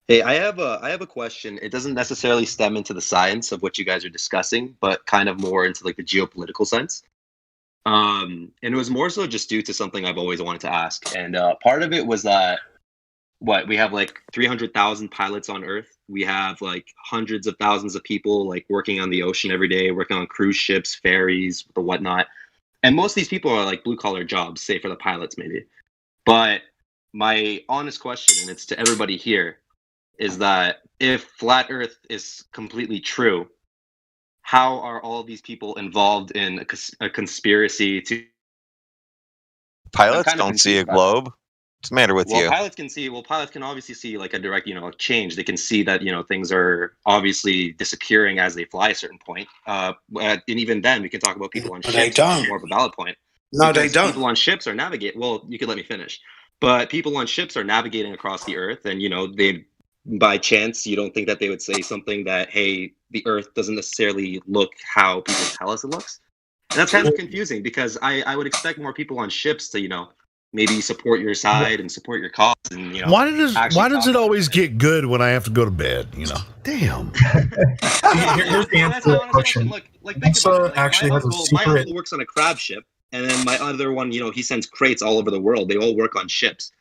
Hey, I have a question. It doesn't necessarily stem into the science of what you guys are discussing, but kind of more into like the geopolitical sense. And it was more so just due to something I've always wanted to ask. And part of it was that we have like 300,000 pilots on Earth. We have like hundreds of thousands of people like working on the ocean every day, working on cruise ships, ferries, the whatnot. And most of these people are like blue collar jobs, say for the pilots maybe. But my honest question, and it's to everybody here, is that if flat Earth is completely true, how are all these people involved in a conspiracy to? I'm Pilots kind of don't see a confused about that. globe. What's the matter with Well, you? pilots can see. Well, pilots can obviously see like a direct, change. They can see that things are obviously disappearing as they fly a certain point. And even then, we can talk about people on No, they ships, which is don't. more of a valid point. No, they Because don't. people on ships are navigate. Well, you could let me finish. But people on ships are navigating across the Earth, and they, by chance, you don't think that they would say something that, hey, the Earth doesn't necessarily look how people tell us it looks. And that's kind of confusing because I would expect more people on ships to, maybe support your side and support your cause, and Why does actually talk it about always get good when I have to go to bed? Damn. Here's the answer to that question. Look, think about it. Like, actually has a my secret. uncle works on a crab ship, and then my other one, he sends crates all over the world. They all work on ships.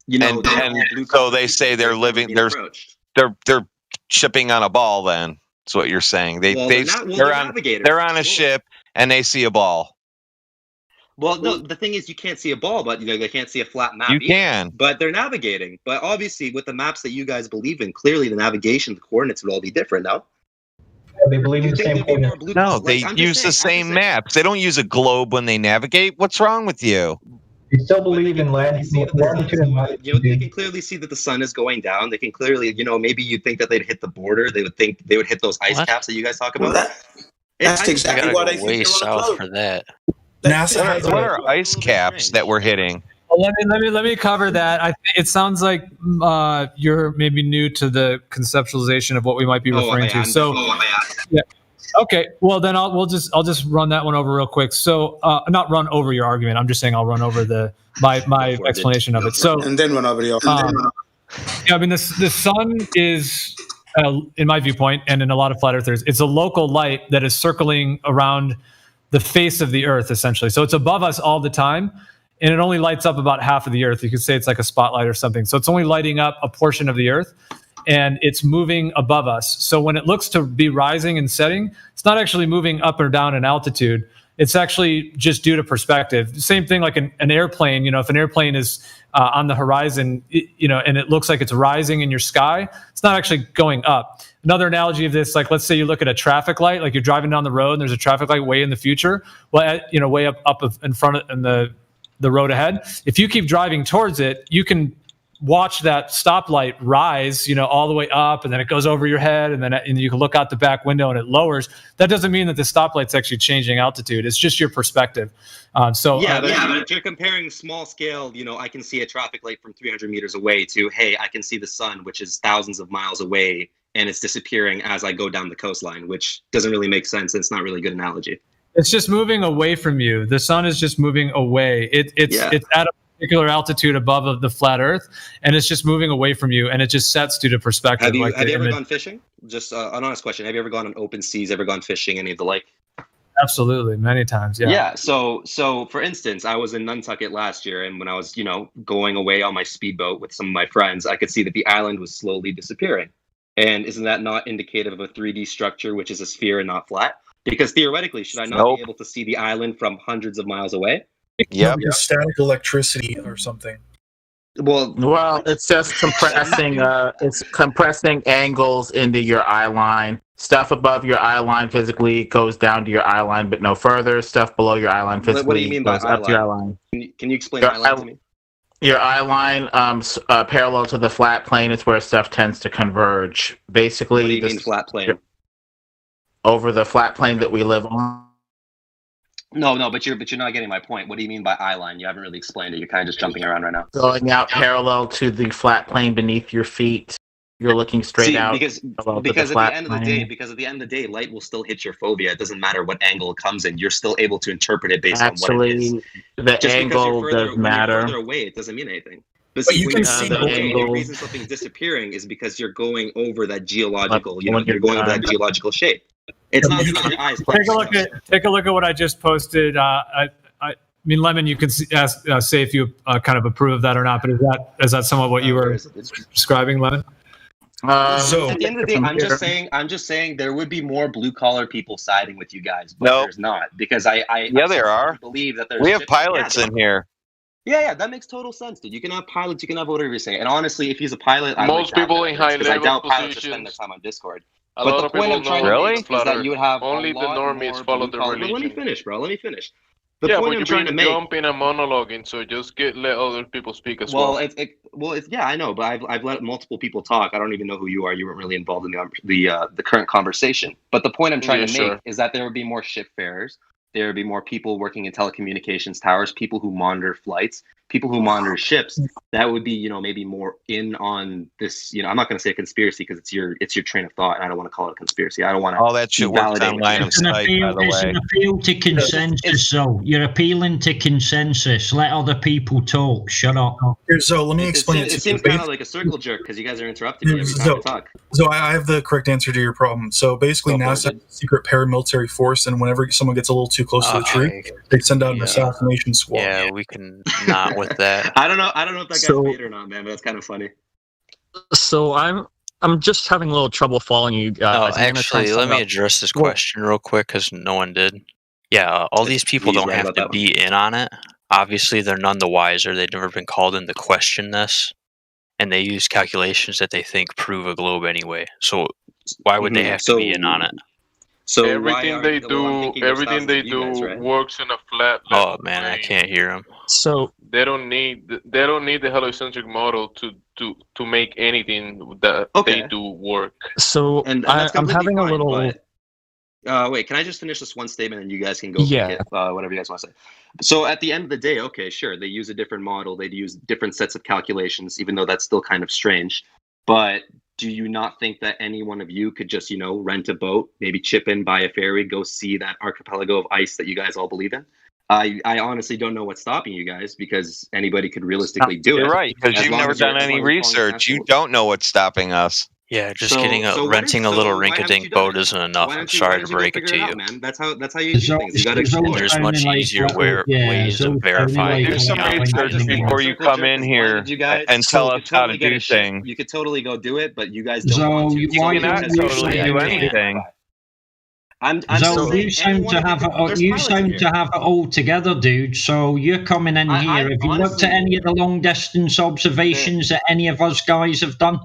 And so they say they're living. They're shipping on a ball. Then that's what you're saying. They're on a ship and they see a ball. Well, no, the thing is, you can't see a ball, but they can't see a flat map. You can, but they're navigating. But obviously, with the maps that you guys believe in, clearly the navigation, the coordinates would all be different, no? They believe in the same coordinates. No, they use the same maps. They don't use a globe when they navigate. What's wrong with you? You still believe in latitude and longitude. They can clearly see that the sun is going down. They can clearly, maybe you'd think that they'd hit the border. They would think they would hit those ice caps that you guys talk about. That's exactly why they think way south for that. What are ice caps that we're hitting? Well, let me cover that. It sounds like you're maybe new to the conceptualization of what we might be referring to. So, yeah. Okay. Well, then I'll just run that one over real quick. So, not run over your argument. I'm just saying I'll run over my explanation of it. So, and then run over the. Yeah, I mean the sun is, in my viewpoint, and in a lot of flat earthers, it's a local light that is circling around the face of the Earth, essentially. So it's above us all the time, and it only lights up about half of the Earth. You could say it's like a spotlight or something. So it's only lighting up a portion of the Earth, and it's moving above us. So when it looks to be rising and setting, it's not actually moving up or down in altitude. It's actually just due to perspective. Same thing like an airplane. If an airplane is on the horizon, and it looks like it's rising in your sky, it's not actually going up. Another analogy of this, like let's say you look at a traffic light, like you're driving down the road and there's a traffic light way in the future, well, way up in front of in the road ahead. If you keep driving towards it, you can watch that stoplight rise, all the way up, and then it goes over your head, and then you can look out the back window and it lowers. That doesn't mean that the stoplight's actually changing altitude. It's just your perspective. But if you're comparing small scale, I can see a traffic light from 300 meters away to, hey, I can see the sun, which is thousands of miles away, and it's disappearing as I go down the coastline, which doesn't really make sense. It's not really a good analogy. It's just moving away from you. The sun is just moving away. It's at a particular altitude above the flat Earth, and it's just moving away from you, and it just sets due to perspective. Have you ever gone fishing? Just an honest question. Have you ever gone on open seas? Ever gone fishing? Any of the like? Absolutely, many times. Yeah. Yeah. So for instance, I was in Nantucket last year, and when I was going away on my speedboat with some of my friends, I could see that the island was slowly disappearing. And isn't that not indicative of a 3D structure, which is a sphere and not flat? Because theoretically, should I not be able to see the island from hundreds of miles away? Yeah, static electricity or something. Well, it's just compressing. It's compressing angles into your eye line. Stuff above your eye line physically goes down to your eye line, but no further. Stuff below your eye line physically what do you mean goes by up to your eye line. Can you explain eye line to me? Your eye line, parallel to the flat plane, is where stuff tends to converge. Basically, what do you mean flat plane? Over the flat plane that we live on. No, but you're not getting my point. What do you mean by eye line? You haven't really explained it. You're kind of just jumping around right now. Going out parallel to the flat plane beneath your feet. You're looking straight out. Because at the end of the day, light will still hit your fovea. It doesn't matter what angle it comes in. You're still able to interpret it based on what it is. The angle does matter. When you're further away, it doesn't mean anything. But see, the reason something's disappearing is because you're going over that geological, you're going over that geological shape. It's not because your eyes. Take a look at what I just posted. I mean, Lemon, you can say if you kind of approve of that or not. But is that somewhat what you were describing, Lemon? So at the end of the day, I'm just saying there would be more blue collar people siding with you guys, but there's not, because I there are. Believe that there's we have pilots in here. Yeah, that makes total sense, dude. You can have pilots, you can have whatever you say. And honestly, if he's a pilot, most people in high level I doubt pilots positions are spending their time on Discord. A lot of people know is that you would have only the normies follow the religion. Let me finish, bro. Let me finish. The point I'm trying to make. Jumping and monologuing, so just let other people speak as well. Yeah, I know, but I've let multiple people talk. I don't even know who you are. You weren't really involved in the current conversation. But the point I'm trying to make is that there would be more shipfarers. There would be more people working in telecommunications towers, people who monitor flights, people who monitor ships. That would be, maybe more in on this. I'm not going to say a conspiracy because it's your train of thought, and I don't want to call it a conspiracy. I don't want to. All that shit works on line of sight, by the way. It's an appeal to consensus, though. You're appealing to consensus. Let other people talk. Shut up. So let me explain it seems kind of like a circle jerk because you guys are interrupting me every time I talk. So I have the correct answer to your problem. So basically, NASA is a secret paramilitary force, and whenever someone gets a little too close to the tree, they send out an assassination squad. Yeah, we can not with that. I don't know if that guy's paid or not, man, but that's kind of funny. So I'm just having a little trouble following you guys. Actually, let me address this question real quick because no one did. Yeah, all these people don't have to be in on it. Obviously, they're none the wiser. They've never been called in to question this, and they use calculations that they think prove a globe anyway. So why would they have to be in on it? So everything they do works in a flat. Oh man, I can't hear them. So they don't need the heliocentric model to make anything that they do work. So I'm having a little. Wait, can I just finish this one statement and you guys can go whatever you guys want to say. So at the end of the day, okay, sure, they use a different model, they use different sets of calculations, even though that's still kind of strange. But do you not think that any one of you could just, rent a boat, maybe chip in, buy a ferry, go see that archipelago of ice that you guys all believe in? I honestly don't know what's stopping you guys because anybody could realistically do it. You're right, because you've never done any research. You don't know what's stopping us. Yeah, just renting a little rink-a-dink boat isn't enough. I'm sorry to break it to you. That's how you do things. You gotta explore. There's much easier ways of verifying. Do some research before you come in here and tell us how to do things. You could totally go do it, but you guys don't want to. You cannot totally do anything. You sound to have it all together, dude. So you're coming in here. Have you looked at any of the long distance observations that any of us guys have done?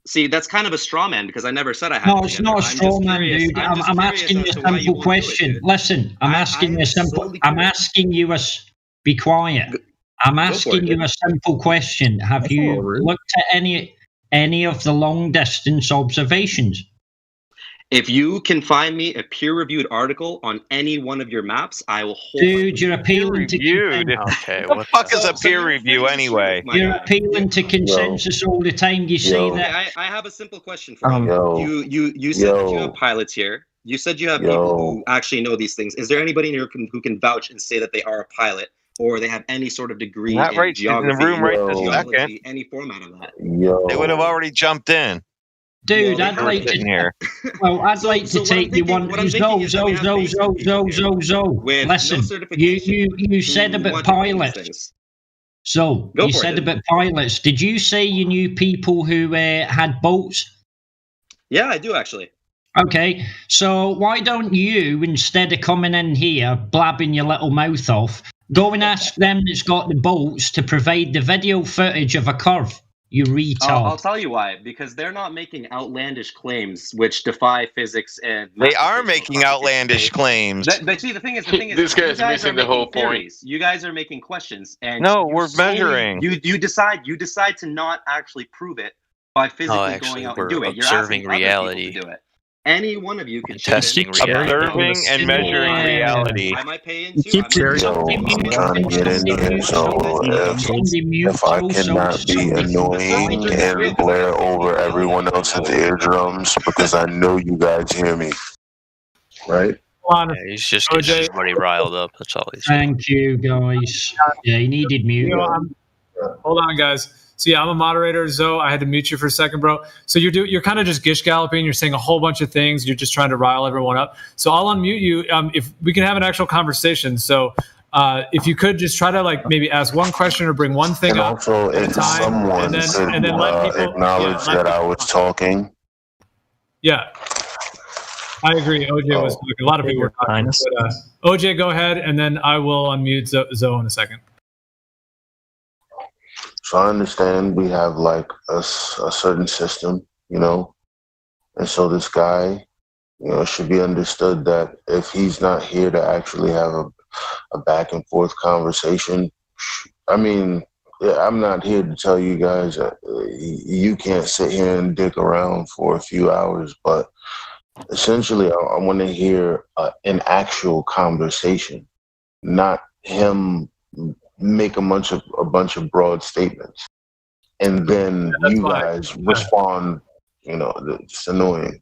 See, that's kind of a straw man because I never said I had. No, it's not a straw man, dude. I'm asking you a simple question. Listen, I'm asking you a simple. I'm asking you a. Be quiet. I'm asking you a simple question. Have you looked at any of the long distance observations? If you can find me a peer-reviewed article on any one of your maps, I will hold. Dude, you're appealing to okay, what the fuck is a peer review anyway? You're appealing to consensus all the time. You say that. I have a simple question for you. You said that you have pilots here. You said you have people who actually know these things. Is there anybody in here who can vouch and say that they are a pilot or they have any sort of degree in geography, in the room right this second. Any format of that? They would have already jumped in. Dude, I'd like to. Here. Well, I'd like to take you one. Listen, you said about pilots. So you said about pilots. Did you say you knew people who had boats? Yeah, I do actually. Okay, so why don't you, instead of coming in here blabbing your little mouth off, go and ask them that's got the boats to provide the video footage of a curve? You retard. I'll tell you why. Because they're not making outlandish claims which defy physics and. They are making outlandish claims. But see, the thing is, this guy is missing the whole point. You guys are making questions, and no, we're measuring. You decide to not actually prove it by physically going out and do it. You're observing reality. To do it. Any one of you can testing reality. Observing and measuring reality. I might pay into. I'm trying to get in there, so if I cannot be annoying and blare over everyone else's eardrums because I know you guys hear me, right? Yeah, he's just getting everybody riled up. That's all he's doing. Thank you, guys. Yeah, he needed mute. Hold on, guys. So yeah, I'm a moderator, Zoe. I had to mute you for a second, bro. So you're kind of just gish galloping. You're saying a whole bunch of things. You're just trying to rile everyone up. So I'll unmute you. If we can have an actual conversation. So if you could just try to like maybe ask one question or bring one thing up also, at a time, someone and then let people acknowledge that I was talking. Yeah, I agree. OJ was talking. A lot of people were talking. But, OJ, go ahead, and then I will unmute Zoe in a second. So I understand we have like a certain system, you know, and so this guy, you know, should be understood that if he's not here to actually have a back and forth conversation, I mean, I'm not here to tell you guys that you can't sit here and dick around for a few hours, but essentially I want to hear an actual conversation, not him make a bunch of broad statements and then you guys respond. You know, it's annoying.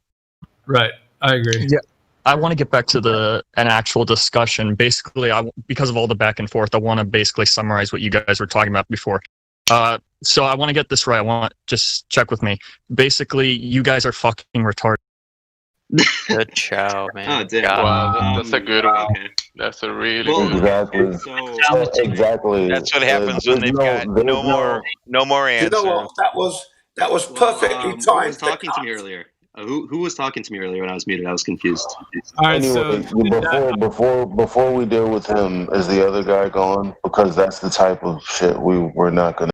Right, I agree. Yeah, I want to get back to an actual discussion. Basically, because of all the back and forth, I want to basically summarize what you guys were talking about before. So I want to get this right. Just check with me. Basically, you guys are fucking retarded. Good chow, man. Oh, wow, that's a good one. Okay. That's a really good one. Exactly. That's what happens when they've got no more answers. You know what? That was perfectly timed. Who was talking to me earlier? Who was talking to me earlier when I was muted? I was confused. All right, anyway, before we deal with him, is the other guy gone? Because that's the type of shit we're not gonna.